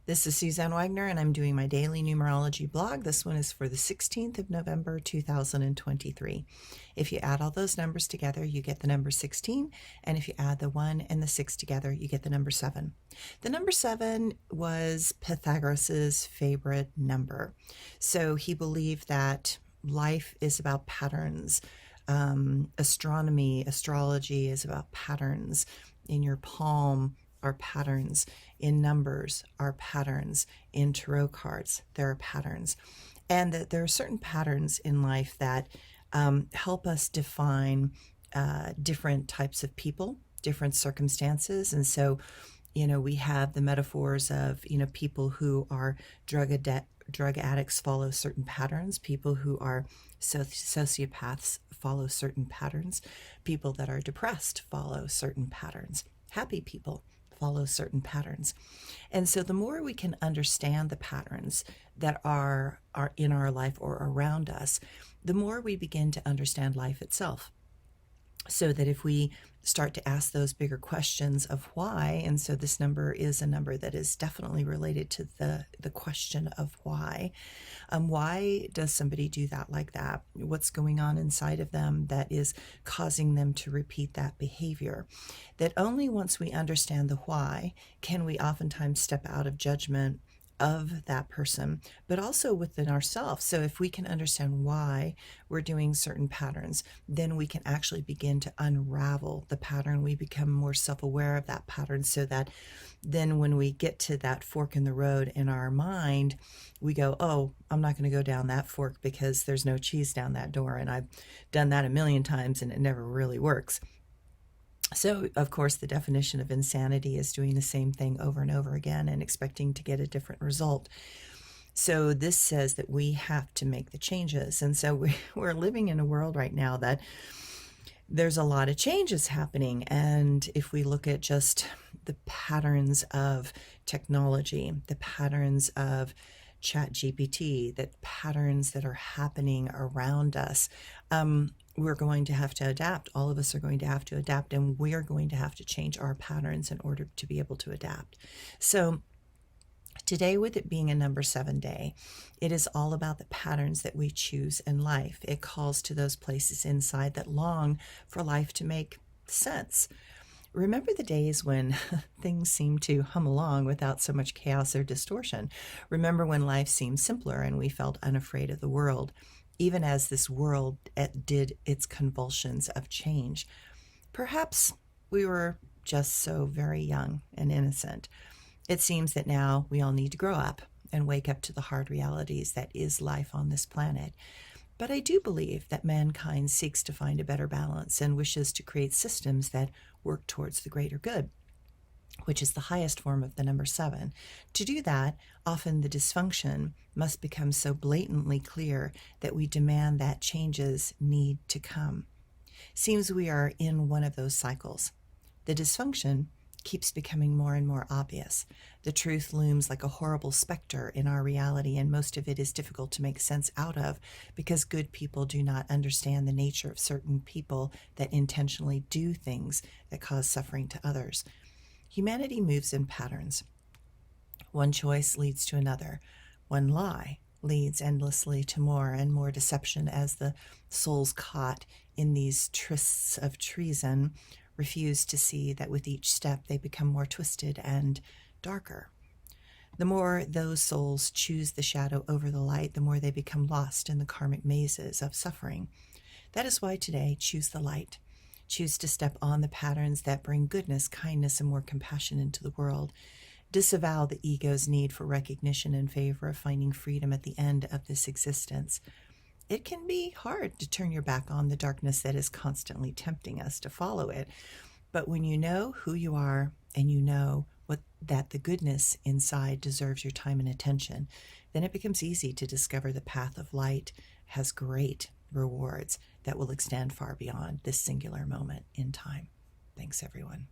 This is Suzanne Wagner, and I'm doing my daily numerology blog. This one is for the 16th of November, 2023. If you add all those numbers together, you get the number 16. And if you add the 1 and the 6 together, you get the number 7. The number 7 was Pythagoras's favorite number. So he believed that life is about patterns. Astrology is about patterns. In your palm are patterns. In numbers are patterns. In tarot cards, there are patterns. And that there are certain patterns in life that help us define different types of people, different circumstances. And so, we have the metaphors of, people who are drug addicts follow certain patterns. People who are sociopaths follow certain patterns. People that are depressed follow certain patterns. Happy people follow certain patterns. And so the more we can understand the patterns that are in our life or around us, the more we begin to understand life itself. So that if we start to ask those bigger questions of why, and so this number is a number that is definitely related to the question of why. Why does somebody do that like that? What's going on inside of them that is causing them to repeat that behavior? That only once we understand the why can we oftentimes step out of judgment of that person, but also within ourselves. So if we can understand why we're doing certain patterns, then we can actually begin to unravel the pattern. We become more self-aware of that pattern, so that then when we get to that fork in the road in our mind, we go, oh, I'm not going to go down that fork because there's no cheese down that door. And I've done that a million times and it never really works. So, of course, the definition of insanity is doing the same thing over and over again and expecting to get a different result. So this says that we have to make the changes. And so we're living in a world right now that there's a lot of changes happening. And if we look at just the patterns of technology, the patterns of ChatGPT, the patterns that are happening around us, we're going to have to adapt. All of us are going to have to adapt, and we're going to have to change our patterns in order to be able to adapt. So today, with it being a number 7 day, it is all about the patterns that we choose in life. It calls to those places inside that long for life to make sense. Remember the days when things seemed to hum along without so much chaos or distortion. Remember when life seemed simpler and we felt unafraid of the world, even as this world did its convulsions of change. Perhaps we were just so very young and innocent. It seems that now we all need to grow up and wake up to the hard realities that is life on this planet. But I do believe that mankind seeks to find a better balance and wishes to create systems that work towards the greater good, which is the highest form of the number 7. To do that, often the dysfunction must become so blatantly clear that we demand that changes need to come. Seems we are in one of those cycles. The dysfunction keeps becoming more and more obvious. The truth looms like a horrible specter in our reality, and most of it is difficult to make sense out of because good people do not understand the nature of certain people that intentionally do things that cause suffering to others. Humanity moves in patterns. One choice leads to another. One lie leads endlessly to more and more deception as the souls caught in these trysts of treason refuse to see that with each step they become more twisted and darker. The more those souls choose the shadow over the light, the more they become lost in the karmic mazes of suffering. That is why today, choose the light. Choose to step on the patterns that bring goodness, kindness, and more compassion into the world. Disavow the ego's need for recognition in favor of finding freedom at the end of this existence. It can be hard to turn your back on the darkness that is constantly tempting us to follow it. But when you know who you are and you know that the goodness inside deserves your time and attention, then it becomes easy to discover the path of light has great rewards that will extend far beyond this singular moment in time. Thanks, everyone.